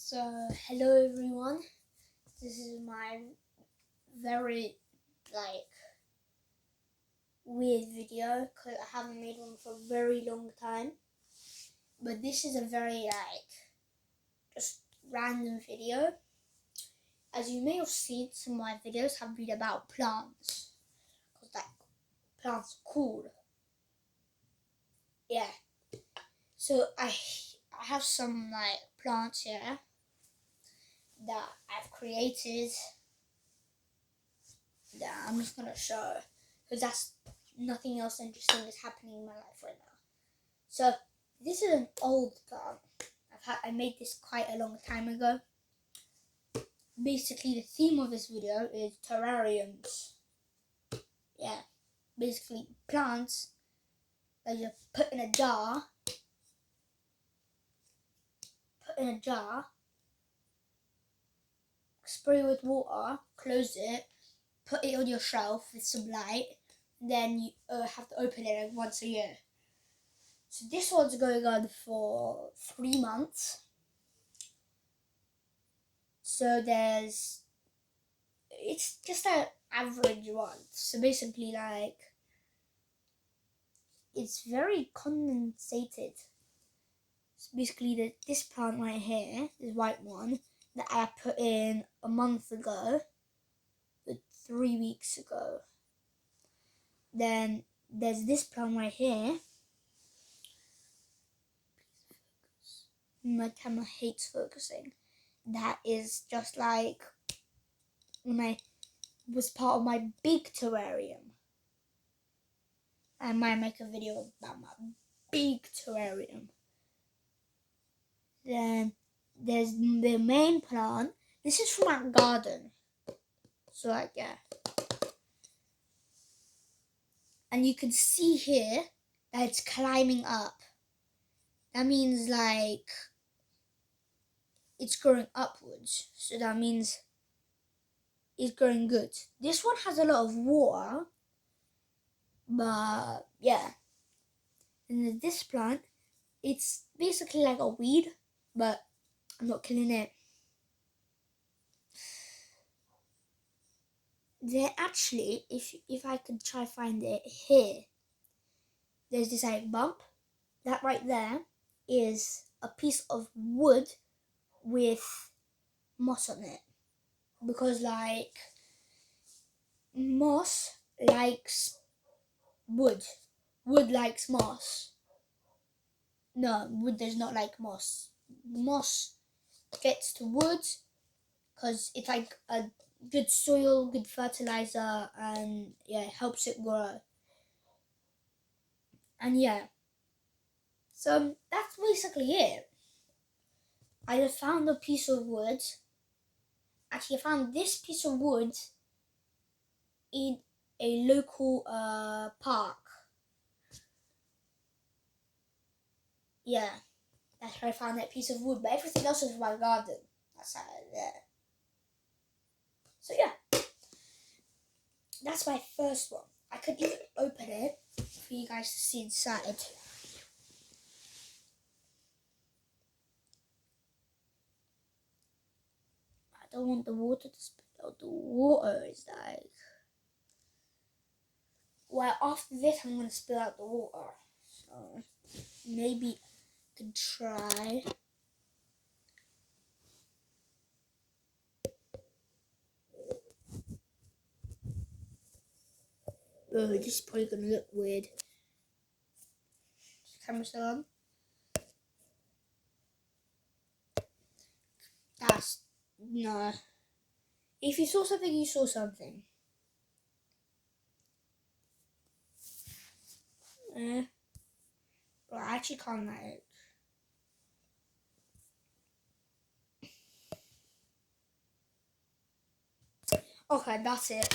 So, hello everyone. This is my very weird video because I haven't made one for a very long time. But this is a very just random video. As you may have seen, some of my videos have been about plants because plants are cool. Yeah. So I have some plants here that I've created that I'm just gonna show because that's nothing else interesting is happening in my life right now. So this is an old plant. I made this quite a long time ago. Basically, the theme of this video is terrariums. Yeah, basically plants that you put in a jar. Spray with water, close it, put it on your shelf with some light, then you have to open it once a year. So this one's going on for 3 months. So it's just an average one. So basically it's very condensated. So basically this plant right here, this white one, that I put in a month ago, 3 weeks ago. Then there's this plant right here. My camera hates focusing. That is just when was part of my big terrarium. I might make a video about my big terrarium. Then there's the main plant. This is from our garden. So yeah. And you can see here that it's climbing up. That means it's growing upwards. So that means it's growing good. This one has a lot of water. But yeah. And this plant, it's basically like a weed, but I'm not killing it. There actually, if I could try find it here, there's this bump. That right there is a piece of wood with moss on it. Because moss likes wood. Wood likes moss. No, wood does not like moss. Moss gets to wood because it's like a good soil, good fertilizer, and yeah, it helps it grow. And yeah, so that's basically it. I just found a piece of wood. Actually, I found this piece of wood in a local park. Yeah, that's where I found that piece of wood, but everything else is in my garden. That's out there. So yeah, that's my first one. I could even open it for you guys to see inside. I don't want the water to spill out. The water is well, after this I'm going to spill out the water. So maybe I could try. Oh, this is probably going to look weird. Is the camera still on? No. If you saw something, you saw something. Well, I actually can't Okay, that's it.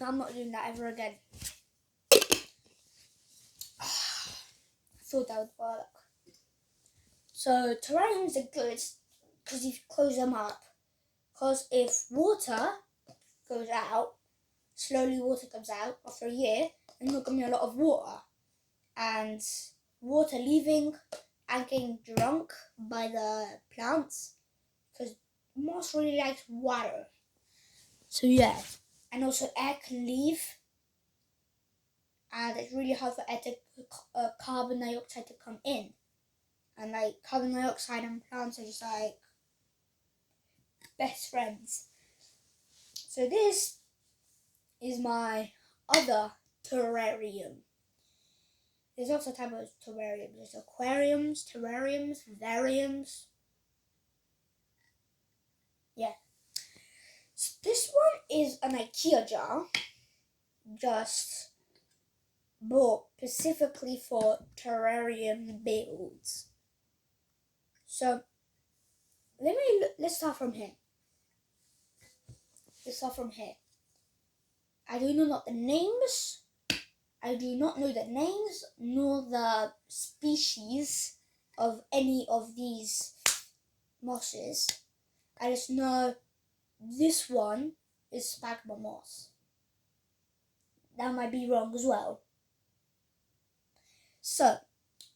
I'm not doing that ever again. I thought that would work. So terrariums are good because you close them up. Because if water goes out, slowly water comes out after a year, there's not going to be a lot of water. And water leaving and getting drunk by the plants, because moss really likes water. So yeah, and also air can leave, and it's really hard for air to carbon dioxide to come in. And like carbon dioxide and plants are just like best friends. So this is my other terrarium. There's also a type of terrarium. There's aquariums, terrariums, vivariums. Yeah. So this one is an IKEA jar, just bought specifically for terrarium builds. So let's start from here. I do not know the names. I do not know the names nor the species of any of these mosses. I just know this one is sphagnum moss. That might be wrong as well. So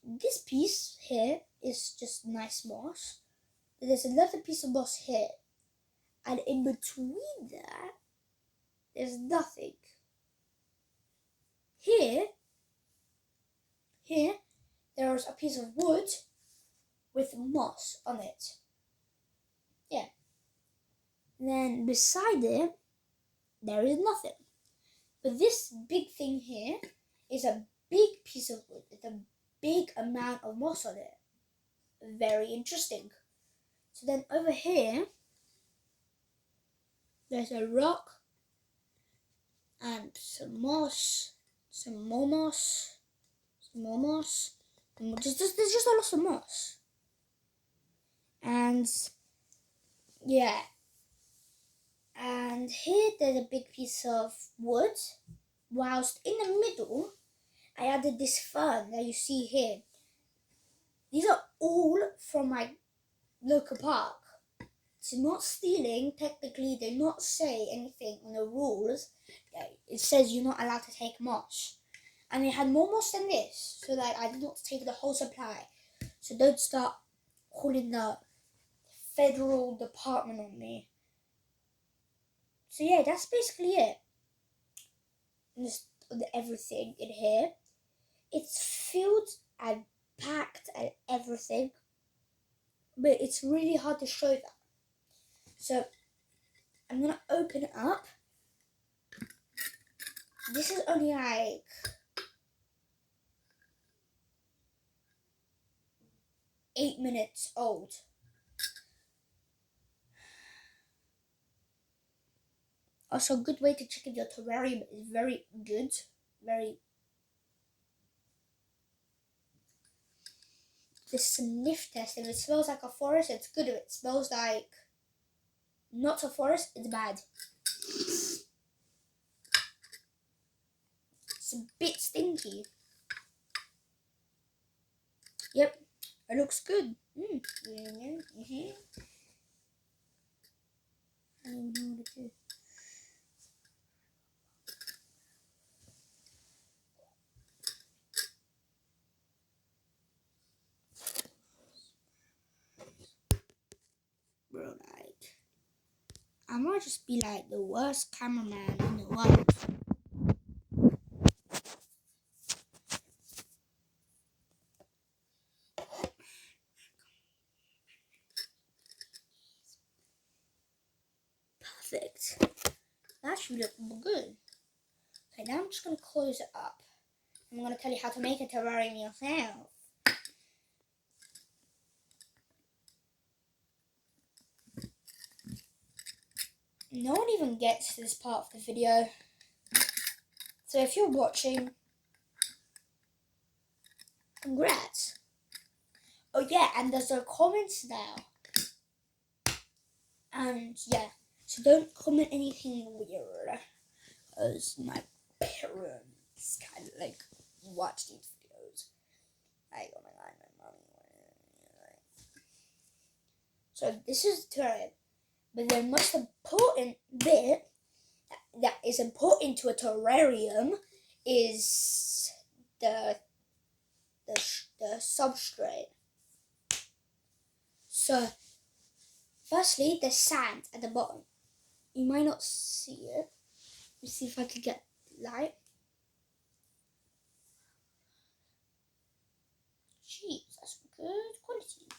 this piece here is just nice moss. There's another piece of moss here, and in between that, there's nothing. Here, there's a piece of wood with moss on it. Yeah. Then beside it, there is nothing. But this big thing here is a big piece of wood with a big amount of moss on it. Very interesting. So then over here, there's a rock and some moss, some more moss, some more moss. There's just a lot of moss. And yeah. And here there's a big piece of wood. Whilst in the middle, I added this fern that you see here. These are all from my local park. It's not stealing. Technically, they not say anything on the rules. It says you're not allowed to take moss. And they had more moss than this, so that I did not take the whole supply. So don't start calling the federal department on me. So yeah, that's basically it. Just everything in here. It's filled and packed and everything, but it's really hard to show that. So I'm gonna open it up. This is only like eight minutes old. Also, a good way to check if your terrarium is very good. The sniff test. If it smells like a forest, it's good. If it smells like not a forest, it's bad. It's a bit stinky. Yep, it looks good. I don't know what to do. Bro, like, I might just be like the worst cameraman in the world. Perfect. That should look good. Okay, now I'm just going to close it up. I'm going to tell you how to make a terrarium yourself. No one even gets to this part of the video. So if you're watching, congrats. Oh yeah, and there's a comments now. And yeah, so don't comment anything weird, because my parents kind of like watch these videos. Like, oh my god, my mommy. So this is the terrarium, but the most important bit that is important to a terrarium is the substrate. So Firstly, there's sand at the bottom. You might not see it. Let me see if I can get light. Jeez, that's good quality.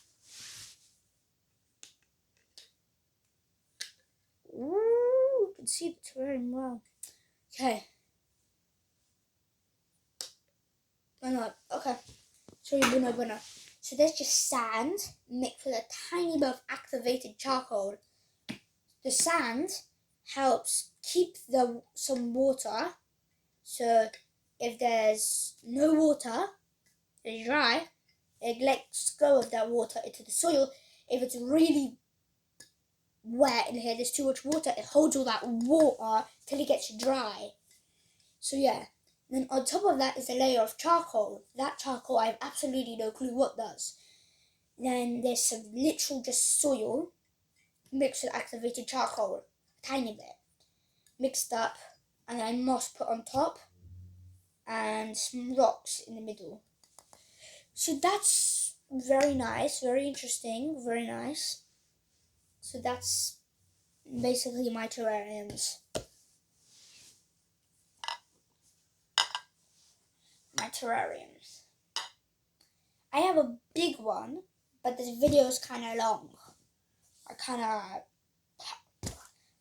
Ooh, you can see the terrarium well. Okay. No, okay. Sorry, Bruno. So there's just sand mixed with a tiny bit of activated charcoal. The sand helps keep some water. So if there's no water, it's dry, it lets go of that water into the soil. If it's really wet in here, there's too much water, it holds all that water till it gets dry. So yeah. Then on top of that is a layer of charcoal. That charcoal, I have absolutely no clue what does. Then there's some literal just soil mixed with activated charcoal, tiny bit, mixed up, and then moss put on top, and some rocks in the middle. So that's very nice, very interesting, very nice. So that's basically my terrariums. I have a big one, but this video is kind of long.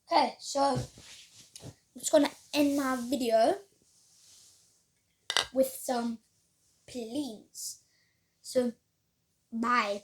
Okay, so I'm just gonna end my video with some please. So bye.